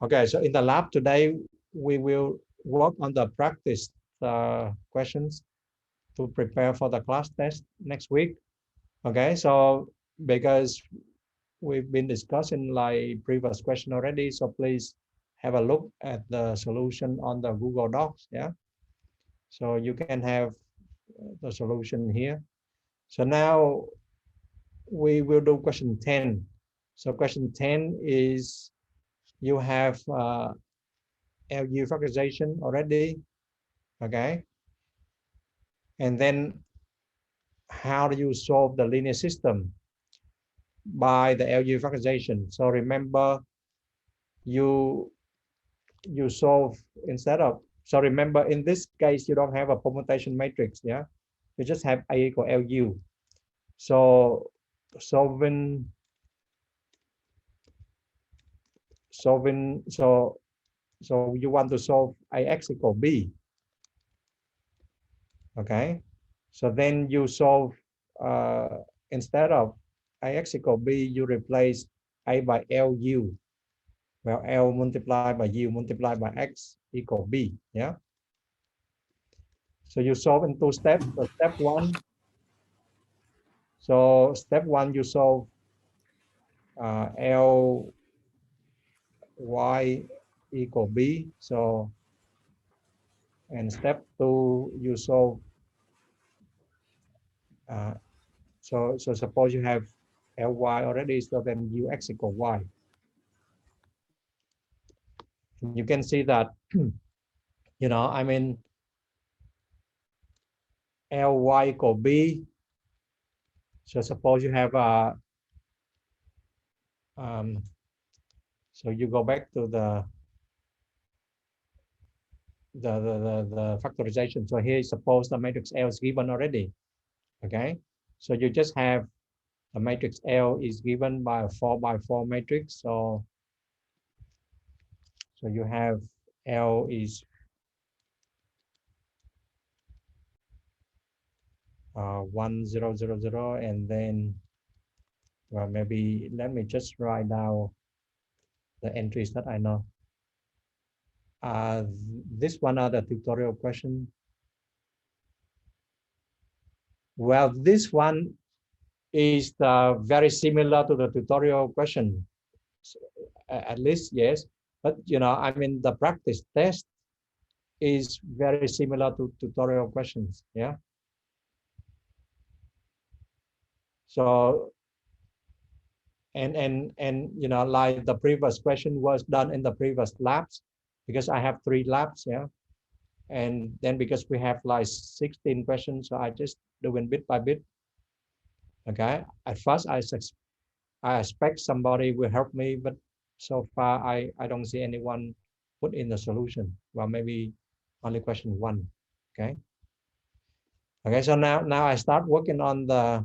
Okay, so in the lab today, we will work on the practice questions to prepare for the class test next week. Okay, so because we've been discussing like previous question already, so please have a look at the solution on the Google Docs. Yeah, so you can have the solution here. So now we will do question 10. So question 10 is you have LU factorization already, okay? And then how do you solve the linear system by the LU factorization? So remember, you solve instead of, so remember in this case, you don't have a permutation matrix, yeah? You just have A equal LU. So solving, so you want to solve AX equal B. Okay, so then you solve instead of AX equal B, you replace A by LU. Well, L multiplied by U multiplied by X equal B. Yeah. So you solve in two steps. So step one. So step one, you solve L Y equal B. So and step two, you solve. So suppose you have Ly already, so then Ux equal Y. You can see that, you know, I mean, Ly equal B. So suppose you have so you go back to the factorization. So here, suppose the matrix L is given already. Okay, so you just have the matrix L is given by a 4 by 4 matrix. So you have L is 1 0 0 0, and then, well, maybe let me just write down the entries that I know. This one are the tutorial question. Well, this one is very similar to the tutorial question, at least, yes. But, you know, I mean, the practice test is very similar to tutorial questions, yeah. So, and you know, like the previous question was done in the previous labs, because I have 3 labs, yeah. And then because we have like 16 questions, so I just doing bit by bit. Okay, at first I expect somebody will help me, but so far I don't see anyone put in the solution. Well, maybe only question 1. Okay. Okay, so now I start working on the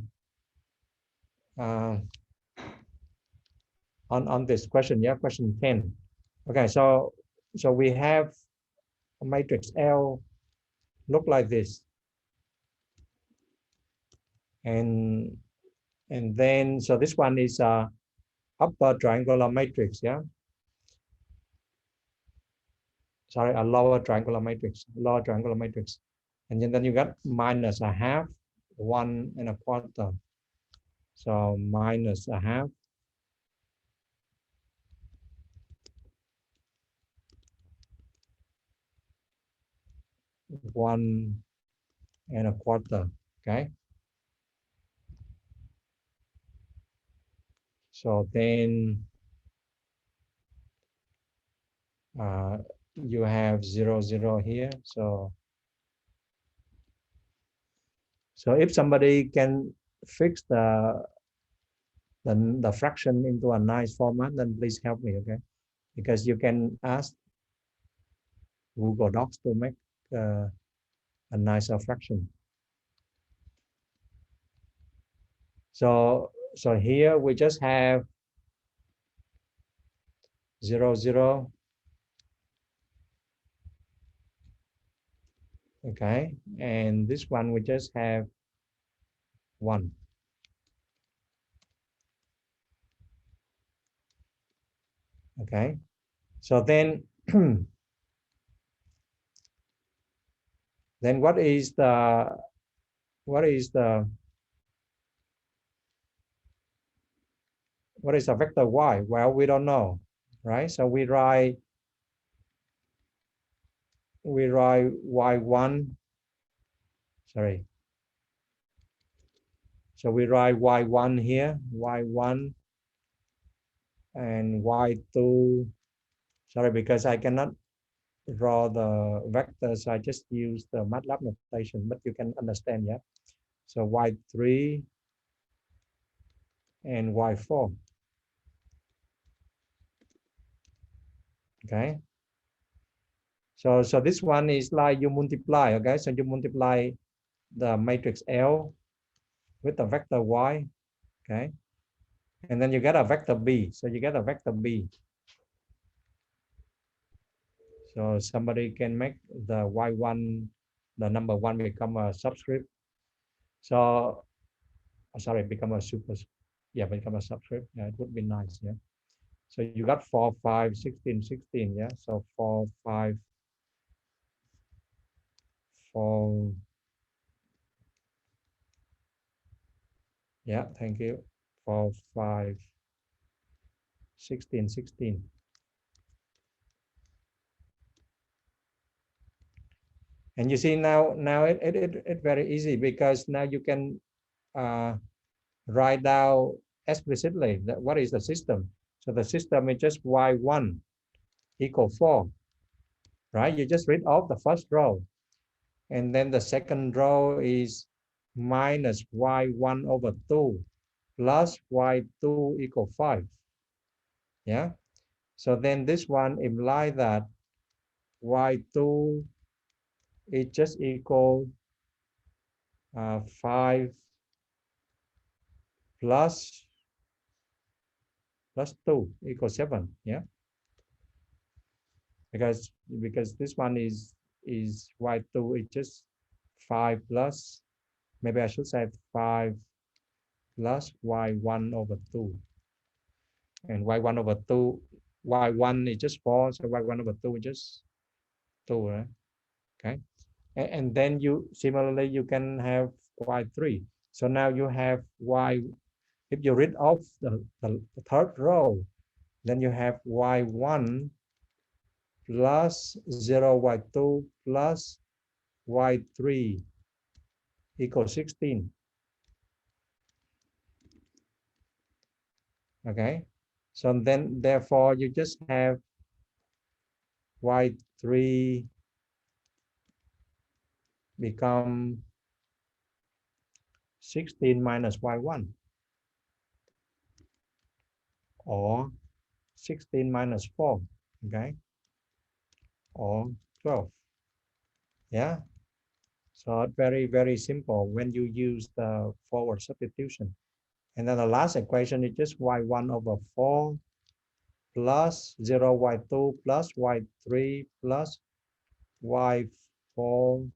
on this question. Yeah, question 10. Okay, so we have a matrix L look like this, and then so this one is upper triangular matrix, yeah. Sorry, a lower triangular matrix, and then you got minus a half, 1 1/4. So minus a half, 1 1/4. Okay. So then you have 0 0 here. So if somebody can fix the fraction into a nice format, then please help me, okay? Because you can ask Google Docs to make a nicer fraction. So here we just have 0 0. Okay, and this one we just have 1. Okay, So then, then what is the vector y? Well, we don't know, right? So we write y1, sorry. So we write y1 here, y1 and y2. Sorry, because I cannot draw the vectors. I just use the MATLAB notation, but you can understand, yeah? So y3 and y4. Okay. So this one is like you multiply, okay? So you multiply the matrix L with the vector y, okay? And then you get a vector B. So you get a vector B. So somebody can make the y1, the number 1 become a subscript. So, sorry, become a super, yeah, become a subscript. Yeah, it would be nice, yeah. So you got 4, 5, 16, 16, yeah. So 4, 5, 4. Yeah, thank you. 4, 5, 16, 16. And you see now it very easy because now you can write down explicitly that what is the system. So the system is just y1 equal 4, right? You just read off the first row. And then the second row is minus y1 over 2 plus y2 equal 5. Yeah. So then this one implies that y2 is just equal 5 plus 2 equals 7. Yeah. Because this one is y2 is just 5 plus, maybe I should say 5 plus y1 over 2. And y1 over 2, y1 is just 4, so y1 over 2 is just 2, right? Okay. And then you similarly you can have y3. So now you have y, if you read off the third row, then you have y1 plus 0 y2 plus y3 equals 16. Okay. So then therefore you just have y3 become 16 minus y1 or 16 minus 4, okay, or 12. Yeah. So very, very simple when you use the forward substitution. And then the last equation is just y1 over 4 plus 0 y2 plus y3 plus y4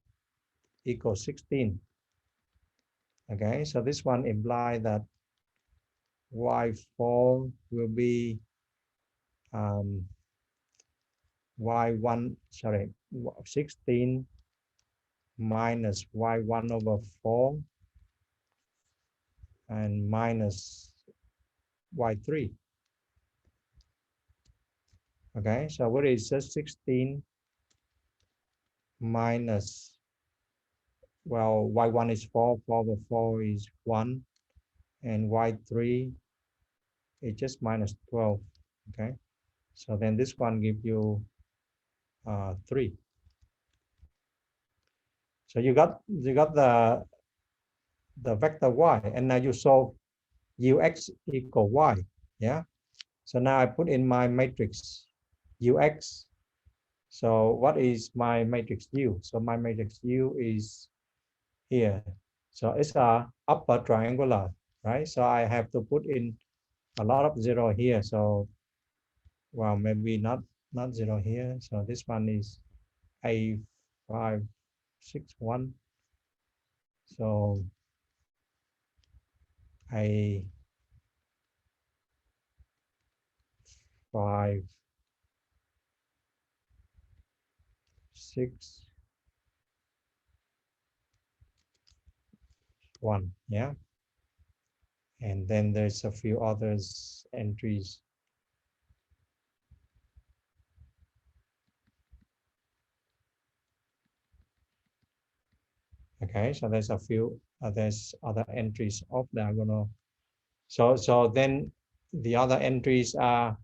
equals 16. Okay, so this one implies that y4 will be y1, sorry, 16 minus y1 over 4 and minus y3. Okay, so what is just 16 minus, well, y1 is 4, 4 over 4 is 1, and y3 is just minus 12. Okay, so then this one gives you 3. So you got the vector y, and now you solve ux equal y. Yeah. So now I put in my matrix ux. So what is my matrix U? So my matrix U is here. So it's a upper triangular, right? So I have to put in a lot of 0 here. So, well, maybe not 0 here. So this one is A561. So A5, 6, 1, yeah. And then there's a few others entries. Okay, so there's a few there's other entries of diagonal. So then the other entries are,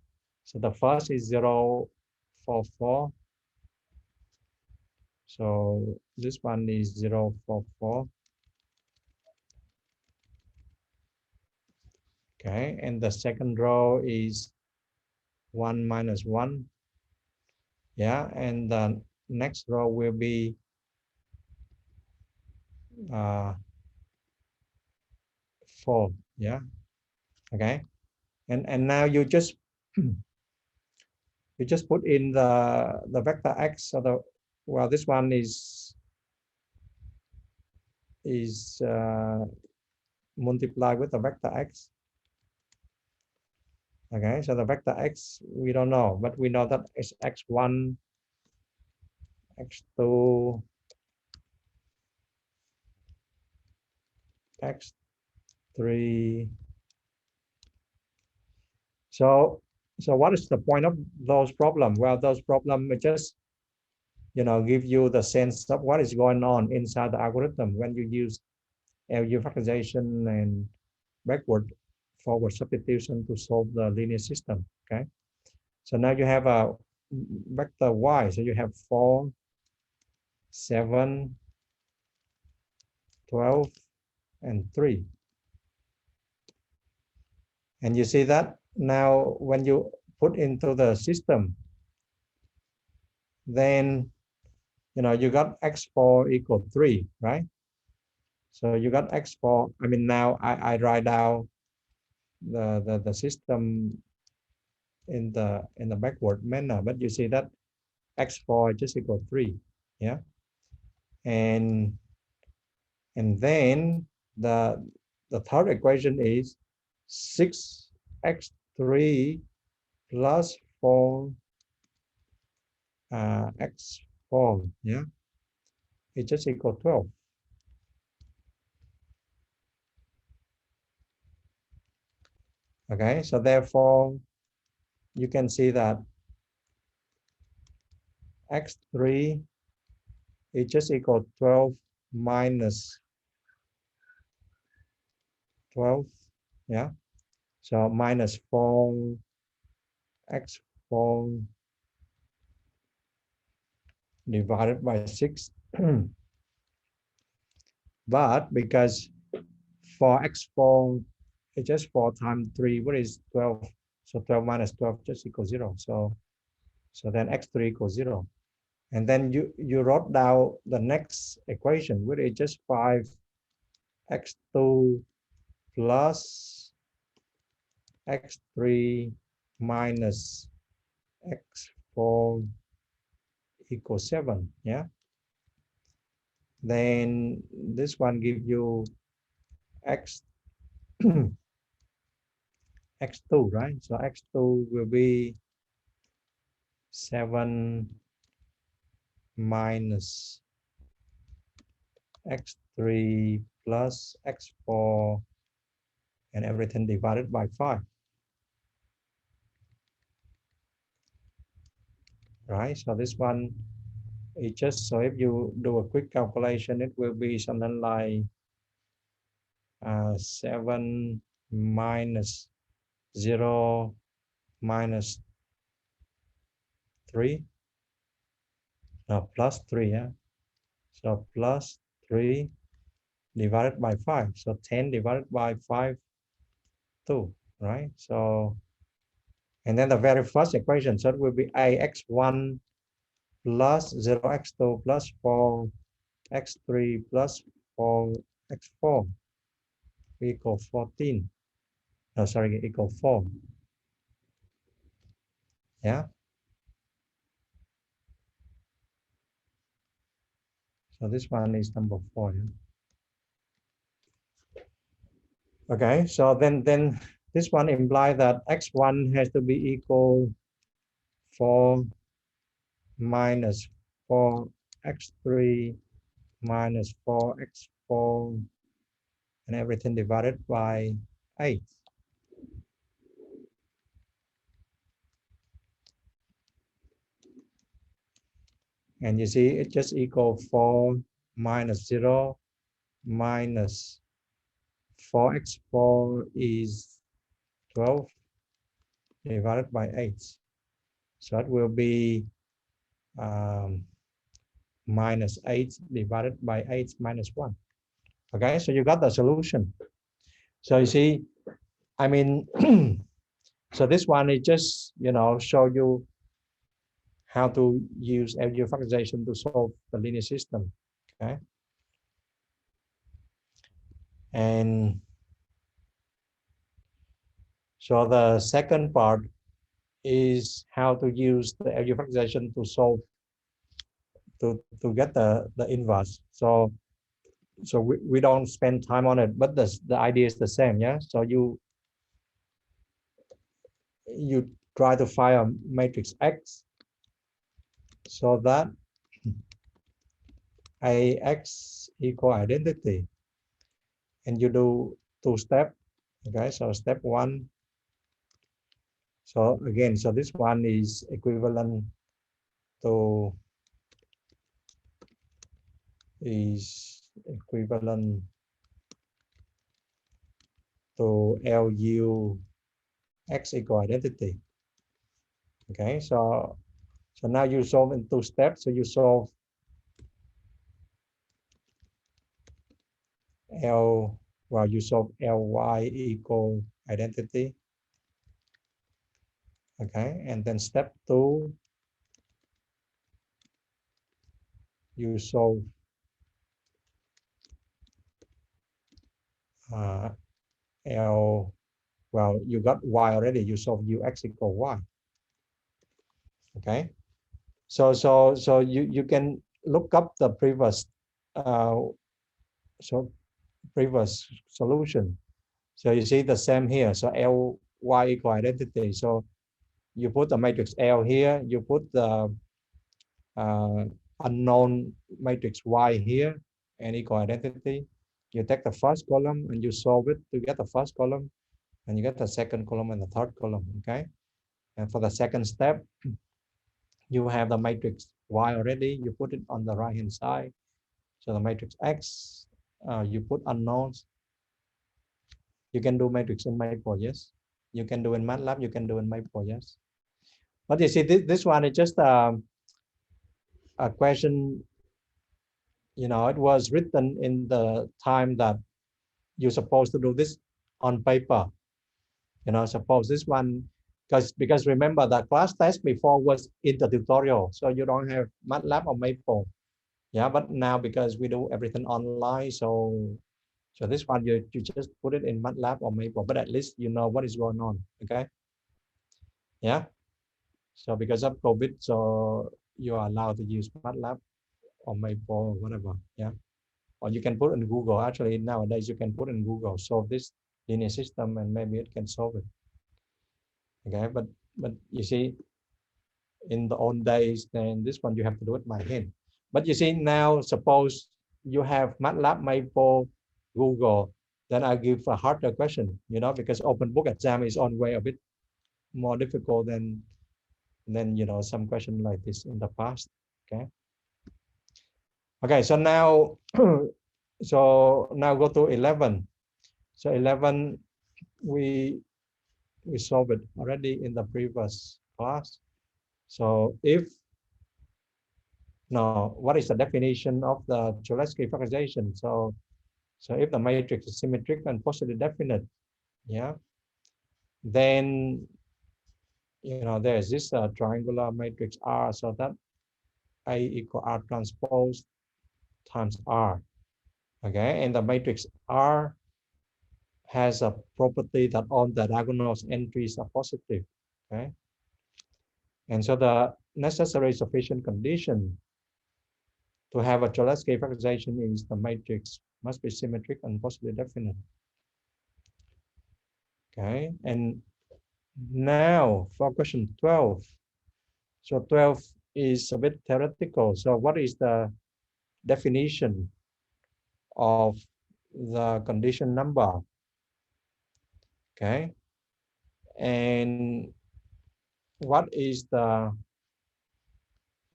so the first is 0, 4, 4. So this one is 0, 4, 4. Okay, and the second row is 1 minus 1. Yeah, and the next row will be 4. Yeah, okay. And now you just put in the vector x. So the, well, this one is multiplied with the vector x. Okay, so the vector x we don't know, but we know that it's x1, x2, x3. So what is the point of those problems? Well, those problems just, give you the sense of what is going on inside the algorithm when you use LU factorization and backward forward substitution to solve the linear system. Okay, so now you have a vector y, so you have 4, 7, 12, and 3. And you see that now when you put into the system, then you got x4 equal 3, right? So you got x4. I mean, now I write down the system in the backward manner, but you see that x4 just equal 3. Yeah, and then the third equation is 6x3 plus 4 x4. Yeah, it just equal 12. Okay, so therefore you can see that x3 is just equal 12 minus 12. Yeah, so minus 4 x4 divided by 6. But because 4x4 is just 4 times 3, what is 12? So 12 minus 12 just equals 0. So then x3 equals 0. And then you wrote down the next equation, which is just 5x2 plus x3 minus x4 equals 7. Yeah. Then this one gives you x2, right? So x2 will be 7 minus x3 plus x4 and everything divided by 5. Right, so this one is just, so if you do a quick calculation, it will be something like 7 minus 0 minus 3, no, plus 3, yeah. So plus 3 divided by 5. So 10 divided by 5, 2, right? So, and then the very first equation, so it will be ax1 plus 0x2 plus 4x3 plus 4x4 equal 14. No, sorry, equal 4. Yeah. So this one is number 4. Yeah? Okay, so then this one implies that x1 has to be equal 4 minus 4 x3 minus 4x4 and everything divided by 8. And you see it just equal 4 minus 0 minus 4x4 is 12 divided by 8. So it will be minus 8 divided by 8 minus 1. Okay, so you got the solution. So you see, I mean, so this one is just, show you how to use algebraic factorization to solve the linear system. Okay. And so the second part is how to use the algebraic factorization to solve, to get the inverse. So we don't spend time on it, but the idea is the same. Yeah. So you try to find a matrix X so that AX equal identity, and you do 2 steps. Okay, so step 1. So again, so this one is equivalent to LU X equal identity. Okay, so now you solve in 2 steps. So you solve you solve LY equal identity. Okay, and then step 2, you solve you got Y already, you solve UX equal Y. Okay, so you can look up the previous previous solution. So you see the same here. So LY equal identity. So you put the matrix L here, you put the unknown matrix Y here, and equal identity. You take the first column and you solve it to get the first column, and you get the second column and the third column. Okay, and for the second step, you have the matrix Y already. You put it on the right hand side. So the matrix X, you put unknowns. You can do matrix in Maple, yes. You can do in MATLAB, you can do in Maple, yes. But you see, this one is just a question, it was written in the time that you're supposed to do this on paper. Suppose this one, because remember the class test before was in the tutorial, so you don't have MATLAB or Maple. Yeah, but now because we do everything online, so this one you just put it in MATLAB or Maple, but at least you know what is going on. Okay. Yeah. So because of COVID, so you are allowed to use MATLAB or Maple or whatever. Yeah. Or you can put in Google. Actually, nowadays you can put in Google, solve this linear system, and maybe it can solve it. Okay. But you see, in the old days, then this one you have to do it by hand. But you see now, suppose you have MATLAB, Maple, Google, then I give a harder question, because open book exam is on way a bit more difficult than some question like this in the past. Okay. Okay, so now go to 11. So 11 we solved it already in the previous class. So what is the definition of the Cholesky factorization? So if the matrix is symmetric and positively definite, yeah, then there's this triangular matrix R, so that A equal R transpose times R. Okay, and the matrix R has a property that all the diagonal entries are positive. Okay, and so the necessary sufficient condition to have a Cholesky factorization is the matrix must be symmetric and positively definite. Okay, and now for question 12. So 12, is a bit theoretical. So what is the definition of the condition number? Okay. And what is the,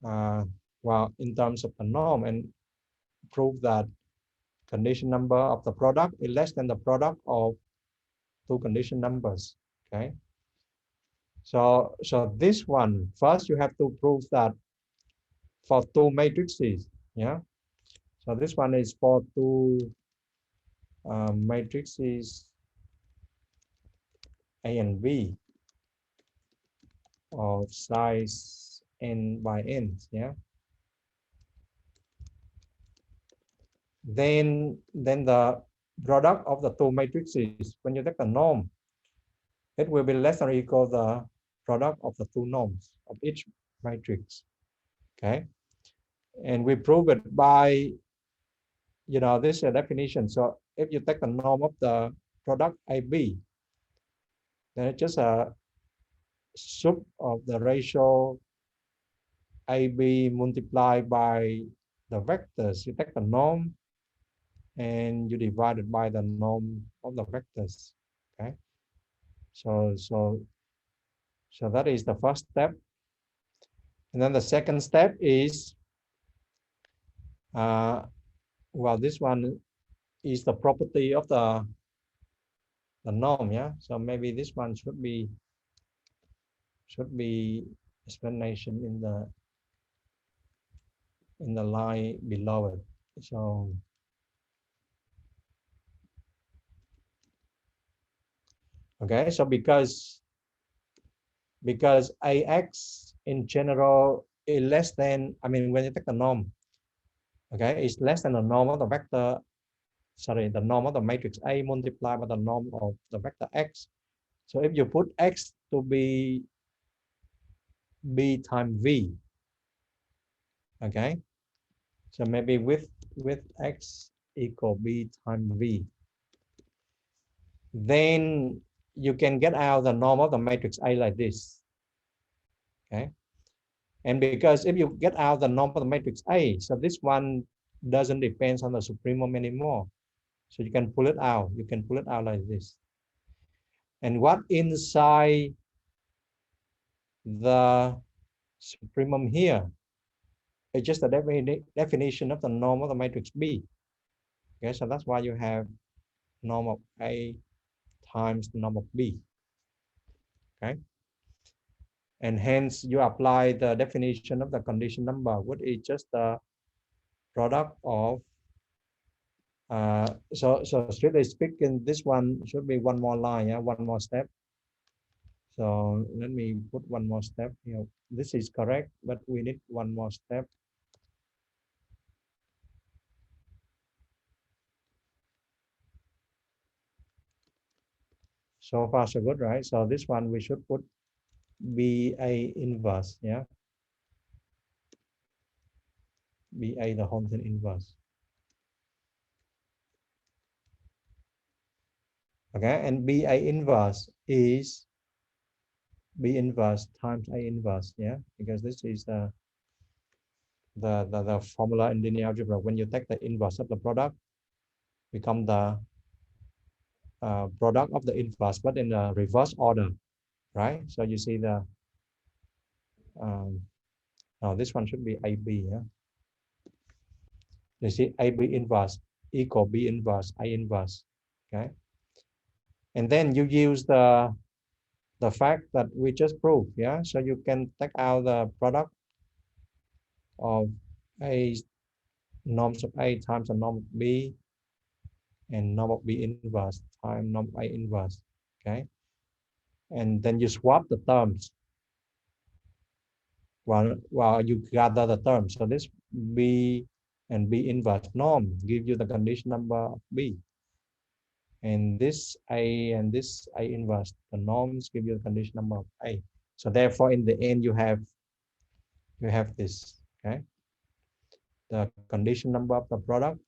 well, in terms of the norm, and prove that condition number of the product is less than the product of two condition numbers. Okay. So this one, first you have to prove that for two matrices. Yeah. So this one is for two matrices A and B of size n by n. Yeah. Then the product of the two matrices, when you take the norm, it will be less than or equal the product of the two norms of each matrix. Okay. And we prove it by, this definition. So if you take the norm of the product AB, then it's just a sum of the ratio AB multiplied by the vectors. You take the norm and you divide it by the norm of the vectors. Okay. So that is the first step. And then the second step is, well, this one is the property of the norm. Yeah. So maybe this one should be explanation in the line below it. So okay, so because AX in general is less than, when you take the norm, okay, it's less than the norm of the vector, sorry, the norm of the matrix A multiplied by the norm of the vector X. So if you put X to be B times V, okay, so maybe with X equal B times V, then you can get out the norm of the matrix A like this. Okay. And because if you get out the norm of the matrix A, so this one doesn't depend on the supremum anymore. So you can pull it out. You can pull it out like this. And what inside the supremum here is just the definition of the norm of the matrix B. Okay, so that's why you have norm of A times the norm of B. Okay. And hence you apply the definition of the condition number, which is just the product of, so strictly speaking, this one should be one more line, yeah, one more step. So let me put one more step here. This is correct, but we need one more step. So far so good, right? So this one we should put BA inverse, yeah. BA the whole thing inverse. Okay, and BA inverse is B inverse times A inverse, yeah, because this is the formula in linear algebra. When you take the inverse of the product, become the product of the inverse, but in the reverse order, right? So you see the, no, this one should be AB, yeah. You see AB inverse equal B inverse, A inverse, okay? And then you use the fact that we just proved, yeah? So you can take out the product of A, norms of A times the norm of B, and norm of B inverse times norm of A inverse, okay? And then you swap the terms while you gather the terms. So this B and B inverse norm give you the condition number of B. And this A and this A inverse, the norms give you the condition number of A. So therefore, in the end, you have this, okay? The condition number of the product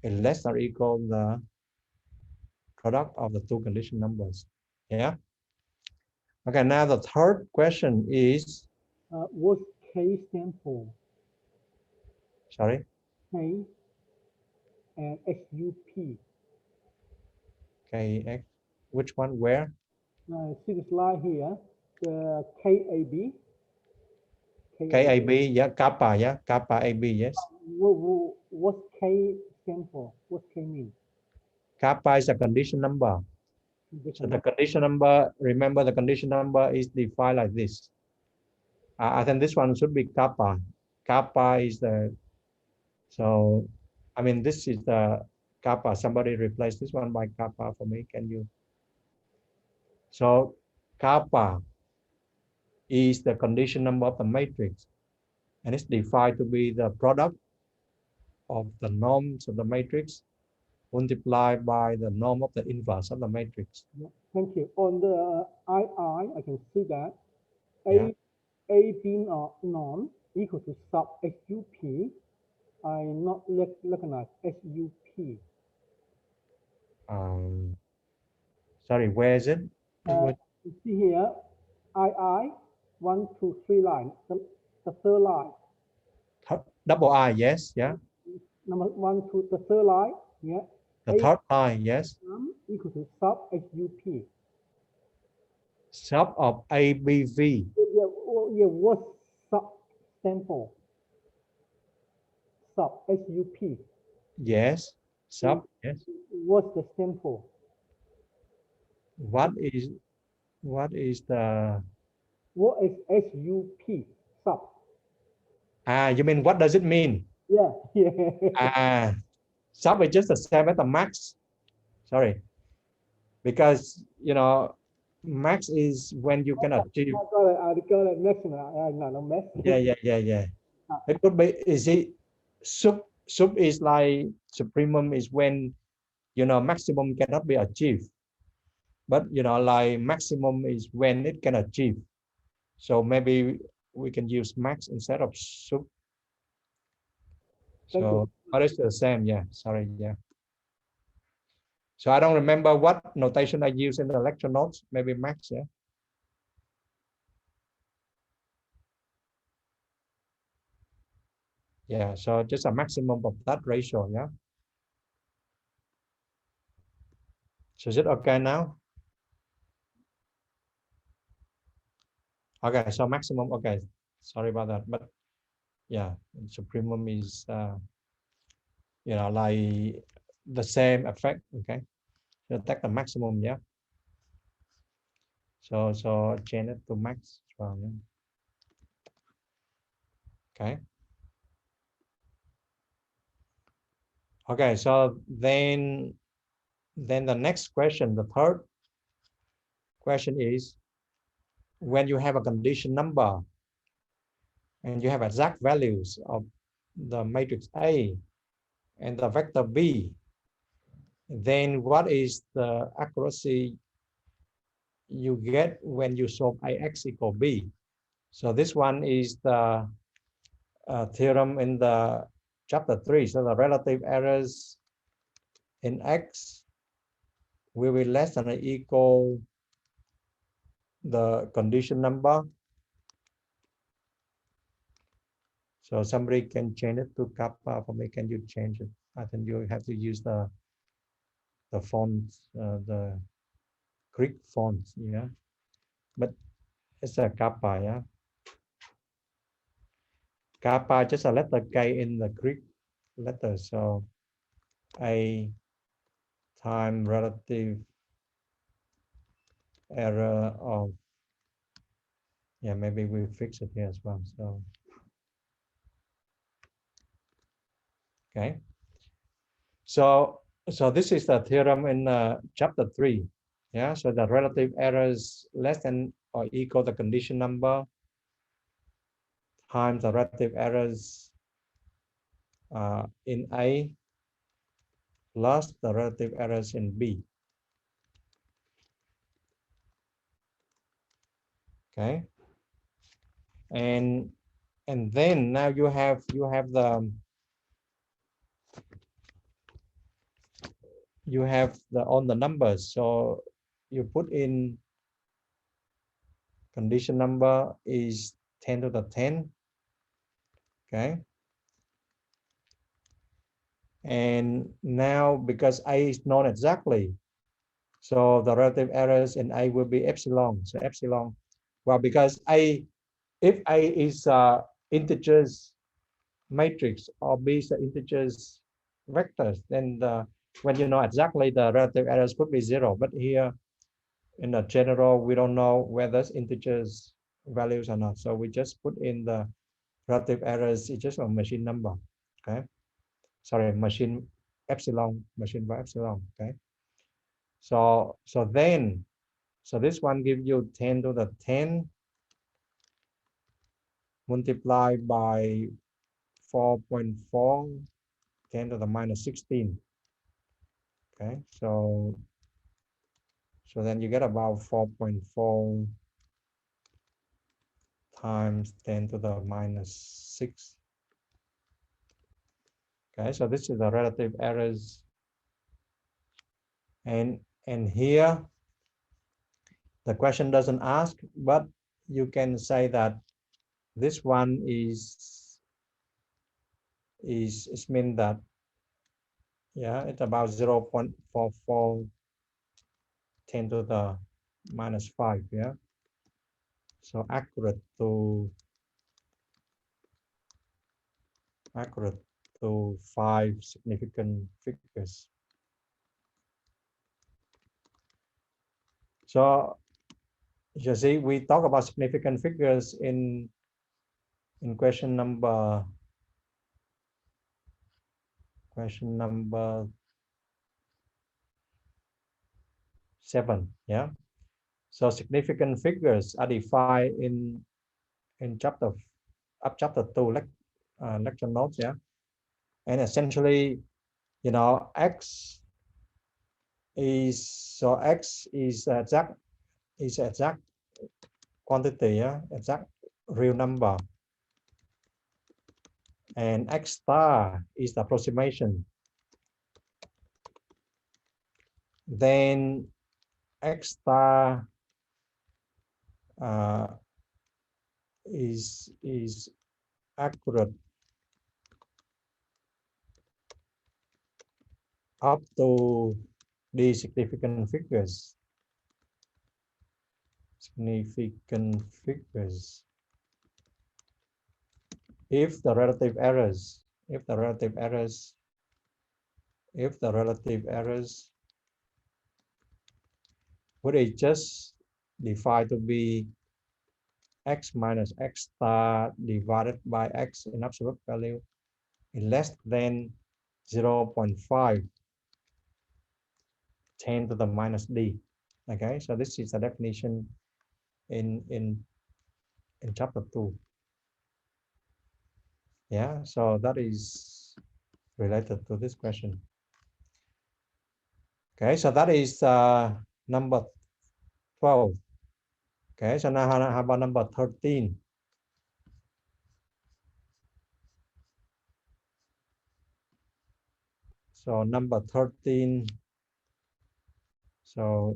is less or equal the product of the two condition numbers. Yeah. Okay. Now the third question is, Was K stand for? Sorry. K and SUP. KX. Which one? Where? See the slide here. The KAB. KAB. Yeah. Kappa. Yeah. Kappa AB. Yes. What's K stand for? What's K mean? Kappa is a condition number. So the condition number, remember the condition number is defined like this. I think this one should be kappa. Kappa is the, so, I mean, this is the kappa. Somebody replace this one by kappa for me. Can you? So kappa is the condition number of the matrix. And it's defined to be the product of the norms of the matrix multiplied by the norm of the inverse of the matrix. Yeah, thank you. On the I can see that Yeah. A being norm equal to sub SUP. I not recognize SUP. Sorry, where is it? You see here, I 1, 2, 3 line, the third line. Double I, yes, yeah. Number 1, 2, the third line, yeah. The third line, yes. Equal to sub SUP. Sub of ABV. Yeah, what sub stand for? Sub, SUP. Yes, sub, yes. What's the stand for? What is the What is SUP? Sub. You mean what does it mean? Yeah, yeah. Sub is just the same as the max. Sorry. Because, you know, max is when you can achieve. I got it maximum. No, max. Yeah. It could be, is it sub is like supremum is when, you know, maximum cannot be achieved. But, you know, like maximum is when it can achieve. So maybe we can use max instead of sub. So, but it's the same, yeah, sorry, yeah. So I don't remember what notation I use in the lecture notes, maybe max, yeah. Yeah, so just a maximum of that ratio, yeah. So is it okay now? Okay, so maximum, okay. Sorry about that, but yeah, supremum is, you know, like the same effect, okay. So take the maximum, yeah. So change it to max as well, yeah. Okay. Okay, so then the next question, the third question is, when you have a condition number and you have exact values of the matrix A and the vector B, then what is the accuracy you get when you solve AX equal B? So this one is the theorem in the chapter 3. So the relative errors in X will be less than or equal the condition number. So somebody can change it to kappa for me. Can you change it? I think you have to use the fonts, the Greek fonts, yeah. But it's a kappa, yeah. Kappa just a letter K in the Greek letter. So A time relative error of, yeah, maybe we fix it here as well. So okay. So this is the theorem in chapter 3. Yeah, so the relative errors less than or equal the condition number times the relative errors in A plus the relative errors in B. Okay. And then now you have on the numbers. So you put in condition number is 10 to the 10. Okay. And now because A is known exactly, so the relative errors in A will be epsilon. So epsilon, well, because A, if A is integers matrix or B is the integers vectors, then when you know exactly, the relative errors could be 0. But here in the general, we don't know whether it's integers values or not. So we just put in the relative errors. It's just a machine number. Okay. Sorry, machine epsilon, machine by epsilon. Okay. So then, so this one gives you 10 to the 10 multiplied by 4.4, 10 to the minus 16. Okay, so then you get about 4.4 times 10 to the minus 6. Okay, so this is the relative errors. And here, the question doesn't ask, but you can say that this one is mean that, yeah, it's about 0.44 10 to the minus 5. Yeah, so accurate to 5 significant figures. So you see, we talk about significant figures in question number 7. Yeah, so significant figures are defined in chapter 2 lecture notes. Yeah, and essentially, you know, x is exact quantity. Yeah, exact real number, and x star is the approximation. Then x star is accurate up to the significant figures. If the relative errors would it just defined to be x minus x star divided by x in absolute value is less than 0.5 10 to the minus d. Okay, so this is a definition in chapter 2. Yeah, so that is related to this question. Okay, so that is number 12. Okay, so now how about number 13? So number 13, so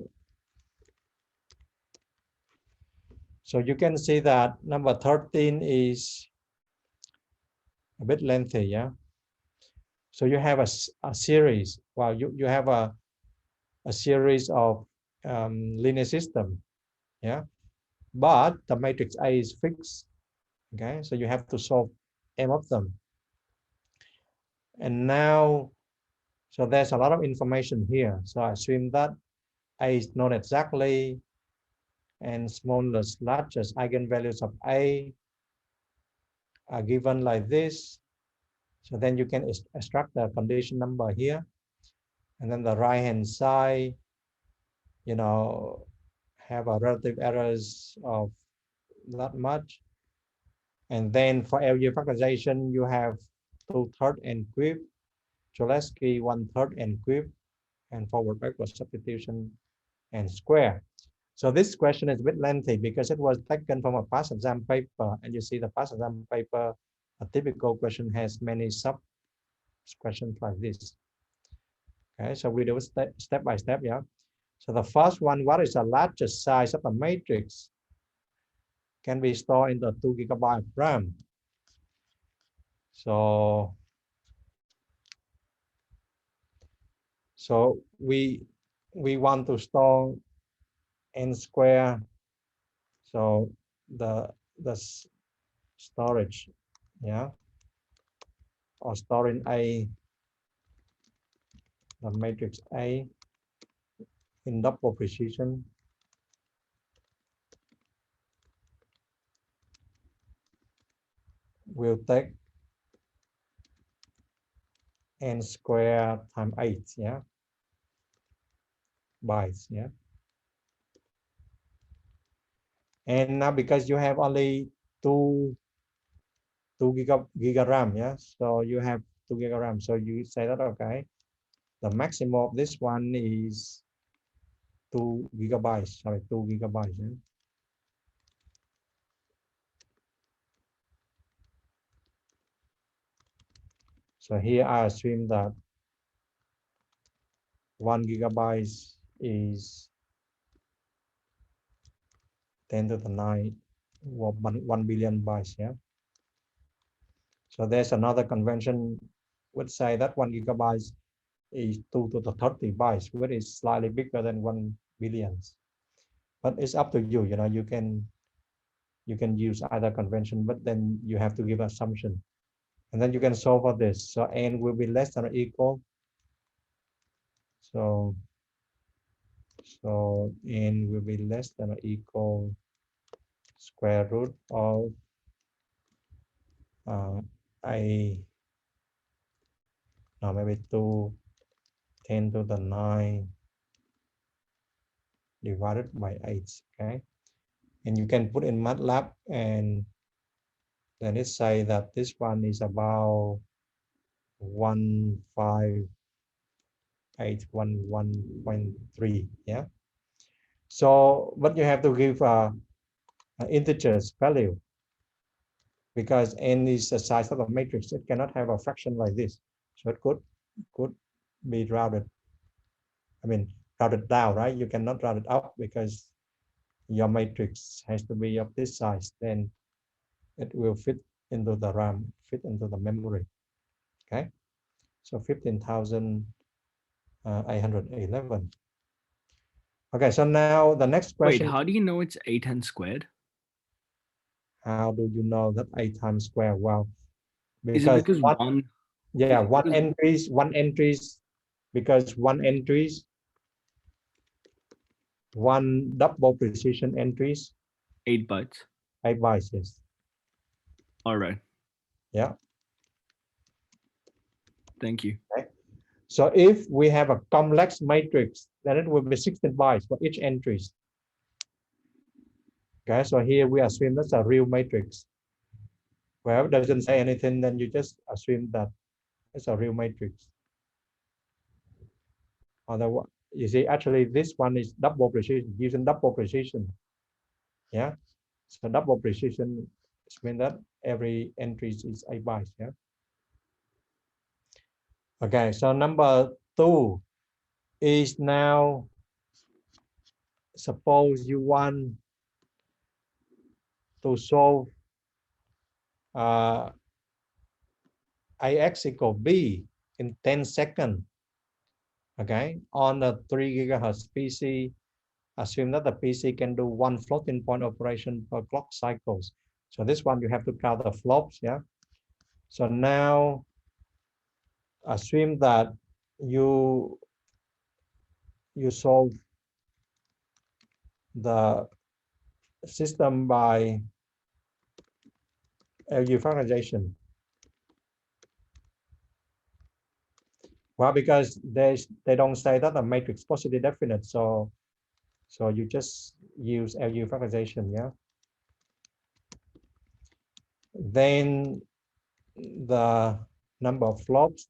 you can see that number 13 is a bit lengthy. Yeah, so you have a series. Well, you have a series of linear system. Yeah, but the matrix A is fixed. Okay, so you have to solve m of them. And now, so there's a lot of information here. So I assume that A is known exactly, and smallest, largest eigenvalues of A are given like this. So then you can extract the condition number here. And then the right-hand side, you know, have a relative errors of not much. And then for LU factorization, you have 2/3 and cube, Cholesky 1/3 and cube, and forward backward substitution and square. So this question is a bit lengthy because it was taken from a past exam paper, and you see the past exam paper, a typical question has many sub questions like this. Okay, so we do it step by step. Yeah. So the first one, what is the largest size of the matrix? Can be stored in the 2 GB RAM. So we want to store n square. So the storage, yeah, or storing A, the matrix A in double precision will take n square times 8, yeah, bytes, yeah. And now because you have only two giga RAM, yeah, so you have 2 giga RAM, so you say that, okay, the maximum of this one is 2 gigabytes, sorry, 2 gigabytes, yeah? So here I assume that 1 gigabyte is 10 to the 9, 1 billion bytes, yeah. So there's another convention would say that 1 gigabyte is 2 to the 30 bytes, which is slightly bigger than 1 billion. But it's up to you, you know, you can use either convention, but then you have to give assumption. And then you can solve for this. So n will be less than or equal. So n will be less than or equal square root of a, no, maybe 2 10 to the 9 divided by 8, okay? And you can put in MATLAB, and then it say that this one is about 15811.3, yeah? So, but you have to give integers value, because n is the size of the matrix. It cannot have a fraction like this. So it could be rounded. I mean, rounded down, right? You cannot round it up because your matrix has to be of this size. Then it will fit into the RAM, fit into the memory. Okay. So 15,811. Okay. So now the next Wait, question. how do you know it's 8 squared? How do you know that 8 times square? Well, Is it because because one? Yeah, is it because one entries, because one double precision entries, 8 bytes? 8 bytes, yes. All right. Yeah. Thank you. Okay. So if we have a complex matrix, then it will be 16 bytes for each entries. Okay, so here we assume that's a real matrix. Well, it doesn't say anything, then you just assume that it's a real matrix. Otherwise, you see, actually this one is double precision, using double precision. Yeah. So double precision means that every entry is 8 bytes. Yeah. Okay. So number 2 is now, suppose you want to solve AX equal B in 10 seconds. Okay. On a 3 gigahertz PC, assume that the PC can do 1 floating point operation per clock cycles. So this one you have to count the flops. Yeah. So now assume that you solve the system by LU factorization. Well, because they don't say that the matrix positive definite, so you just use LU factorization, yeah. Then the number of flops,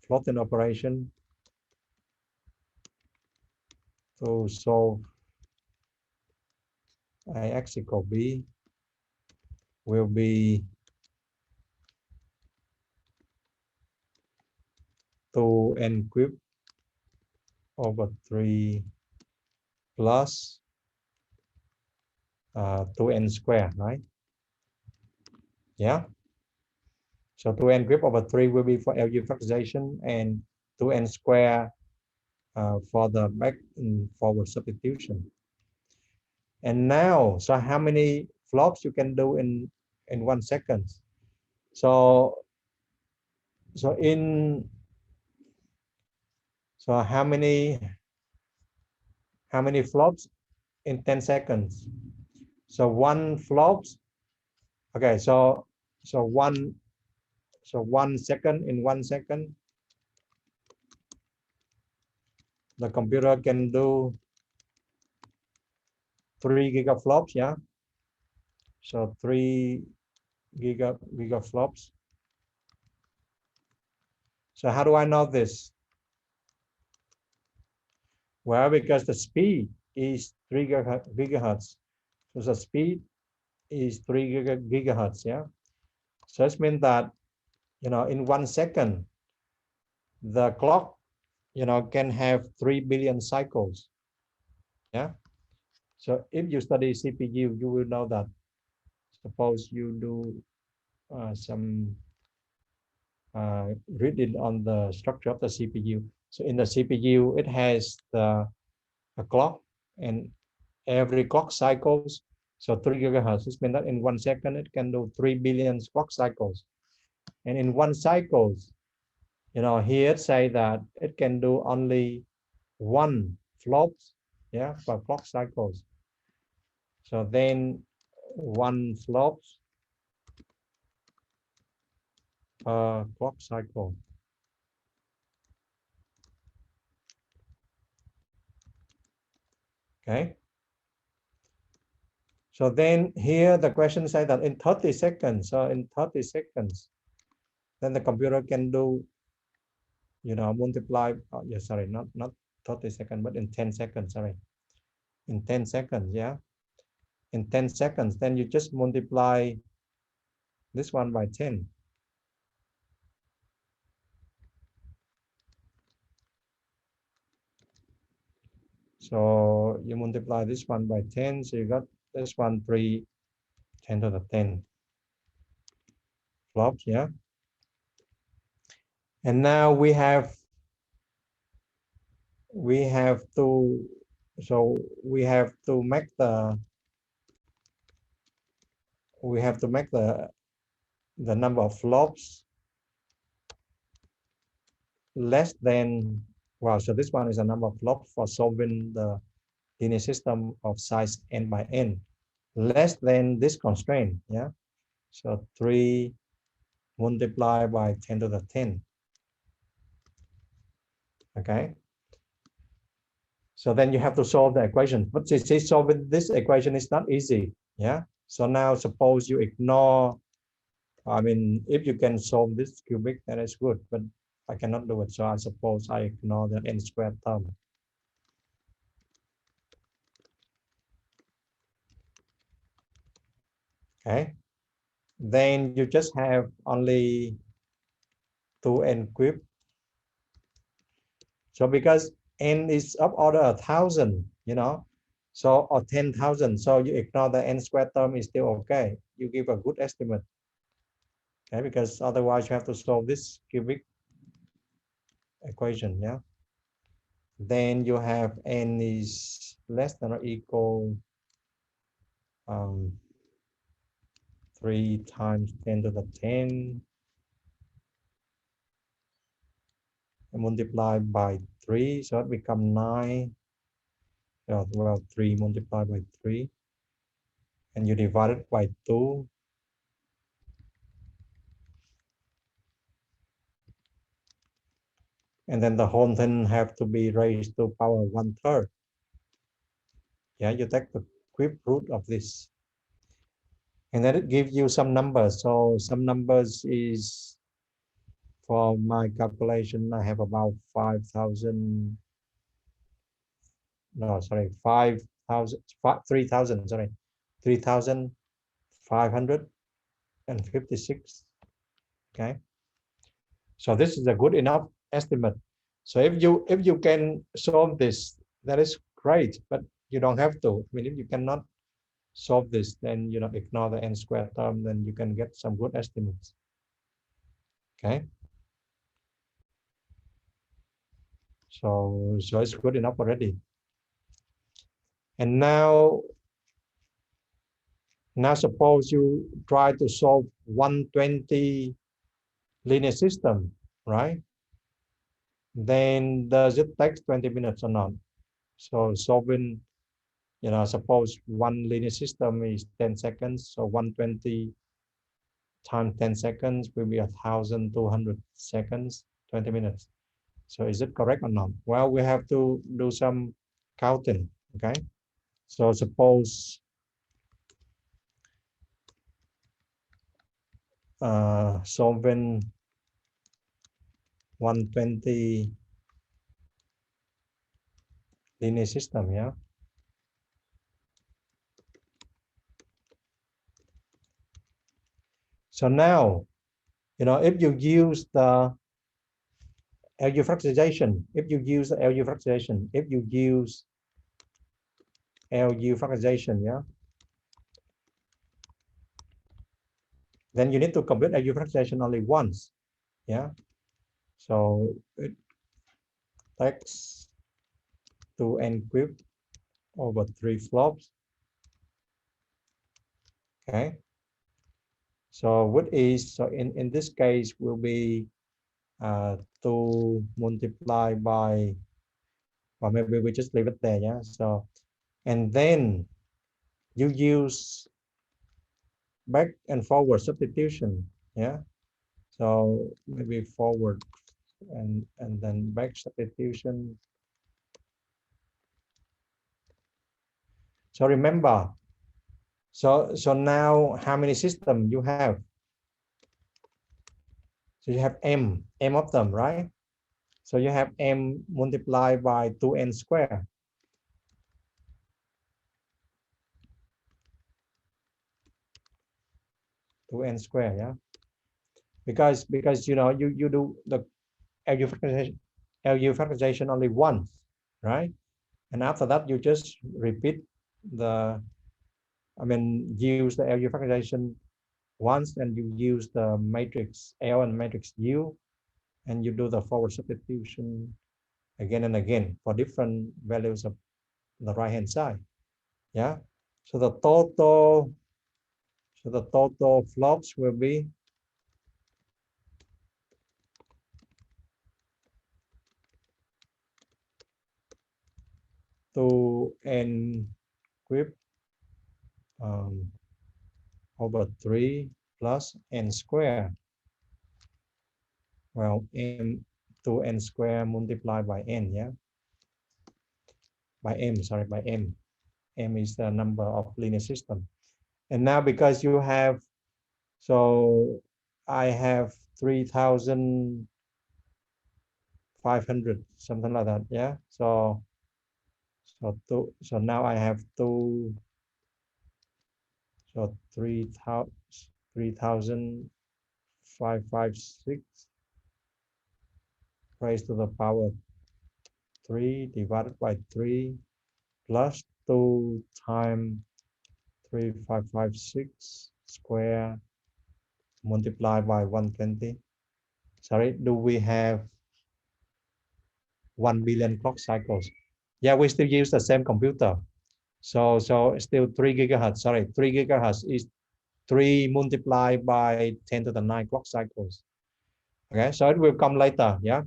floating operation to solve AX equal B will be 2n cubed over 3 plus 2n squared, right? Yeah. So 2n cubed over 3 will be for LU factorization, and 2n square for the back and forward substitution. And now, so how many flops you can do in 1 second? So how many flops in 10 seconds? So one flops. Okay, so 1 second, in 1 second, the computer can do 3 gigaflops. Yeah. So 3 gigaflops. So how do I know this? Well, because the speed is 3 gigahertz. So the speed is 3 gigahertz. Yeah. So it means that, in 1 second, the clock, can have 3 billion cycles. Yeah. So if you study CPU, you will know that. Suppose you do some reading on the structure of the CPU. So in the CPU, it has a clock, and every clock cycles, so 3 gigahertz. This means that in 1 second, it can do 3 billion clock cycles. And in one cycle, here it say that it can do only 1 flops, yeah, per clock cycles. So then 1 flops per clock cycle. Okay. So then here the question says that in 30 seconds, so in 30 seconds, then the computer can do, multiply, sorry, not 30 seconds, but in 10 seconds, sorry. In 10 seconds, yeah. In 10 seconds, then you just multiply this one by 10. So you multiply this one by 10, so you got this one 10 to the 10 flops, yeah. And now we have to, so we have to make the number of flops less than, well, so this one is a number of flops for solving the linear system of size n by n, less than this constraint, yeah. So 3 multiplied by 10 to the 10. Okay. So then you have to solve the equation. But you see, solving this equation is not easy. Yeah. So now suppose you ignore, I mean, if you can solve this cubic, that is good, but I cannot do it. So I suppose I ignore the n squared term. Okay. Then you just have only 2n cubed. So because n is of order 1,000, so, or 10,000, so you ignore the n squared term is still okay. You give a good estimate. Okay, because otherwise you have to solve this cubic equation, yeah. Then you have n is less than or equal 3 times 10 to the 10 and multiplied by 3, so it becomes 9. Well, 3 multiplied by 3, and you divide it by 2. And then the whole thing have to be raised to power 1/3. Yeah, you take the cube root of this. And then it gives you some numbers. So some numbers is, for my calculation, I have about 5,000. No, sorry, 5,000, 3,000, sorry, 3,556. Okay. So this is a good enough estimate. So if you can solve this, that is great, but you don't have to. I mean, if you cannot solve this, then ignore the n squared term, then you can get some good estimates. Okay. So it's good enough already. And now suppose you try to solve 120 linear system, right? Then does it take 20 minutes or not? So solving, suppose one linear system is 10 seconds, so 120 times 10 seconds will be 1,200 seconds, 20 minutes. So is it correct or not? Well, we have to do some counting, okay? So suppose solving 120 linear system, yeah? So now, if you use the LU factorization, if you use LU factorization, yeah, then you need to complete LU factorization only once, yeah. So it takes 2n cubed over 3 flops. Okay. So what is, so in this case will be 2 multiplied by, or maybe we just leave it there, yeah. So, and then you use back and forward substitution, yeah. So maybe forward and then back substitution. So remember, so now how many systems you have? So you have m of them, right? So you have m multiplied by 2n squared. To n square, yeah, because you do the LU factorization only once, right? And after that you just repeat the, use the LU factorization once, and you use the matrix L and matrix U, and you do the forward substitution again and again for different values of the right hand side, yeah. So the total flops will be 2n cubed over 3 plus n squared. Well, m 2n squared multiplied by n, yeah, by m, sorry, by m. M is the number of linear system. And now because you have, so I have 3,500, something like that, yeah. So now I have two, so 3,556 raised to the power 3 divided by 3 plus 2 times 3,556 square multiplied by 120. Sorry, do we have 1 billion clock cycles? Yeah, we still use the same computer. So still 3 gigahertz. Sorry, 3 gigahertz is 3 multiplied by 10 to the 9 clock cycles. Okay, so it will come later. Yeah.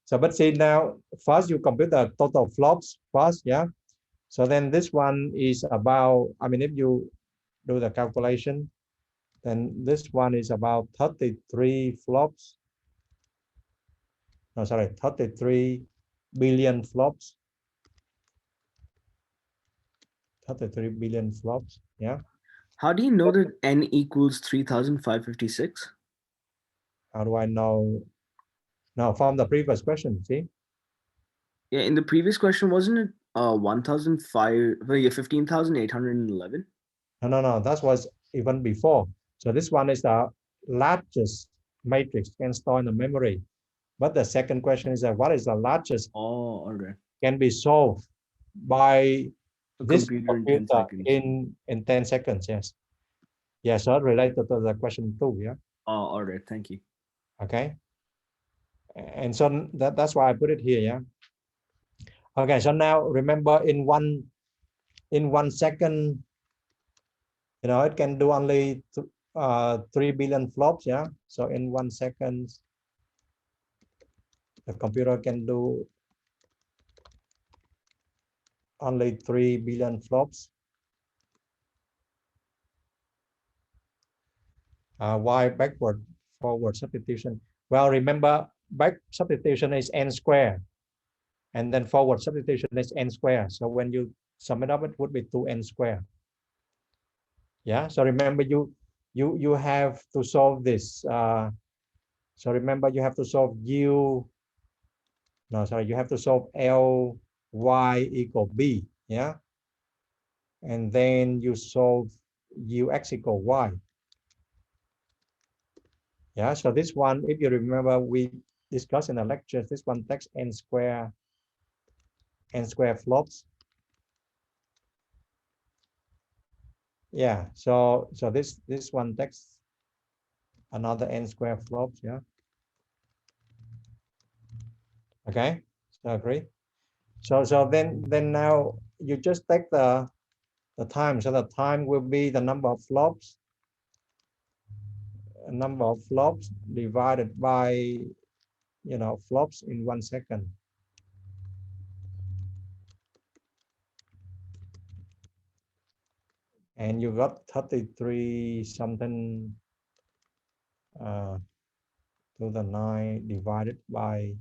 So but see now, first you compute the total flops first. Yeah. So then this one is about, if you do the calculation, then this one is about 33 flops. No, sorry, 33 billion flops. 33 billion flops. Yeah. How do you know that n equals 3,556? How do I know? No, from the previous question, see? Yeah, in the previous question, wasn't it 15,811? No, that was even before. So this one is the largest matrix can store in the memory. But the second question is that what is the largest Oh, all right. can be solved by this computer in 10 computer seconds. in 10 seconds. Yes. Yes, so related to the question 2. Yeah. Oh, all right. Thank you. Okay. And so that's why I put it here. Yeah. Okay. So now remember, in one second, it can do only 3 billion flops. Yeah. So in 1 second, the computer can do only 3 billion flops. Why backward forward substitution? Well, remember, back substitution is n squared, and then forward substitution is n squared. So when you sum it up, it would be 2n squared. Yeah. So remember, you have to solve this. So remember, you have to solve you have to solve Ly equal b. Yeah. And then you solve ux equal y. Yeah. So this one, if you remember, we discussed in the lectures, this one takes n square flops. Yeah. So this one takes another n square flops. Yeah. Okay. So agree. So then now you just take the time. So the time will be the number of flops divided by flops in 1 second. And you got 33 something to the 9 divided by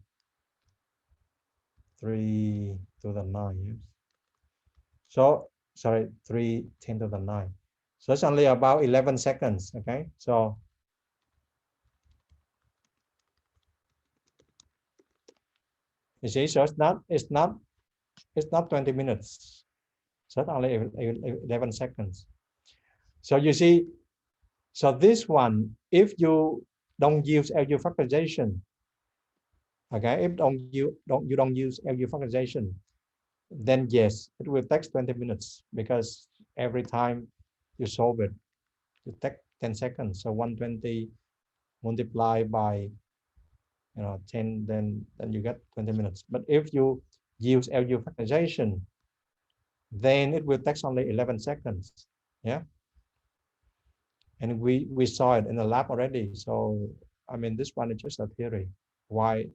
3 to the 9. Yes. So sorry, 3 10 to the 9. So it's only about 11 seconds. Okay. So you see, so it's not 20 minutes. So it's only 11 seconds. So you see, so this one, if you don't use LU factorization, okay, if you don't use LU factorization, then yes, it will take 20 minutes, because every time you solve it, it takes 10 seconds. So 120 multiplied by 10, then you get 20 minutes. But if you use LU factorization, then it will take only 11 seconds. Yeah. And we saw it in the lab already. So I mean, this one is just a theory why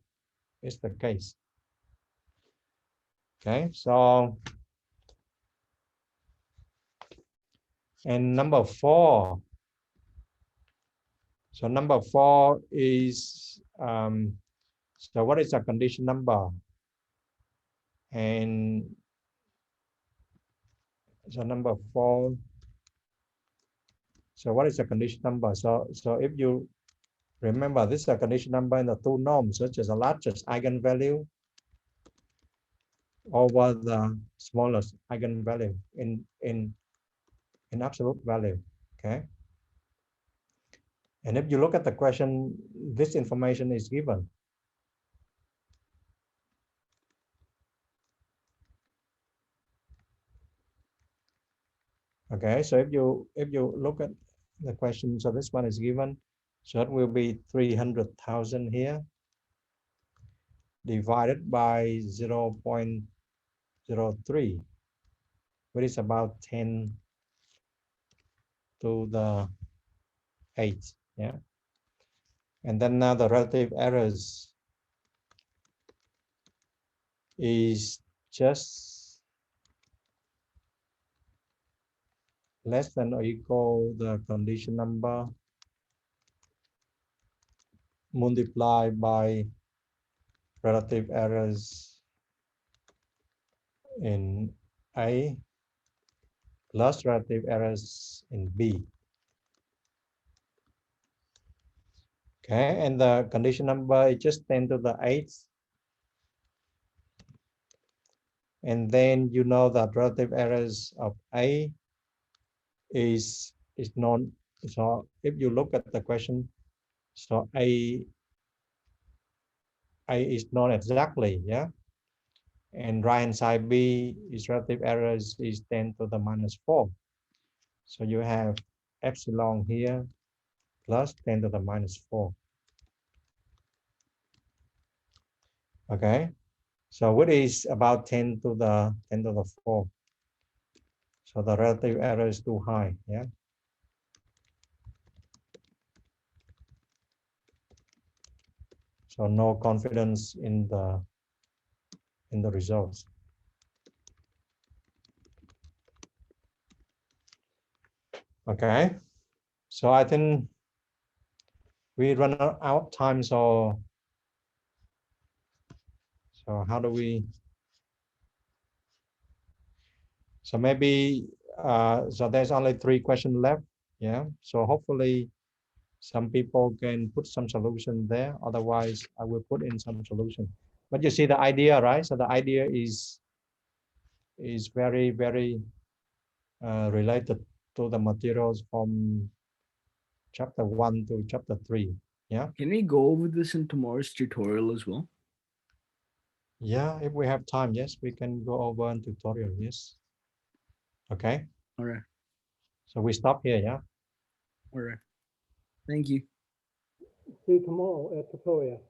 it's the case. Okay. So, and number 4. So number 4 is so what is a condition number? And so number 4. So what is a condition number? So if you remember, this is a condition number in the 2 norms, such as the largest eigenvalue over the smallest eigenvalue in absolute value. Okay. And if you look at the question, this information is given. Okay, so if you look at the question, so this one is given, so it will be 300,000 here divided by 0.03, which is about 10 to the 8. Yeah. And then now the relative errors is just less than or equal the condition number multiplied by relative errors in A plus relative errors in B. Okay, and the condition number is just 10 to the 8th. And then you know that relative errors of A is known. So if you look at the question, so A is known exactly, yeah. and right hand side B is relative errors is 10 to the minus 4. So you have epsilon here plus 10 to the minus 4. Okay, so what is about 10 to the 4? So the relative error is too high, yeah. So no confidence in the results. Okay, so I think we run out of time. So how do we? So maybe so there's only 3 questions left. Yeah. So hopefully some people can put some solution there. Otherwise, I will put in some solution. But you see the idea, right? So the idea is very, very related to the materials from chapter 1 to chapter 3. Yeah. Can we go over this in tomorrow's tutorial as well? Yeah, if we have time, yes, we can go over in tutorial. Yes. Okay. All right. So we stop here. Yeah. All right. Thank you. See you tomorrow at tutorial.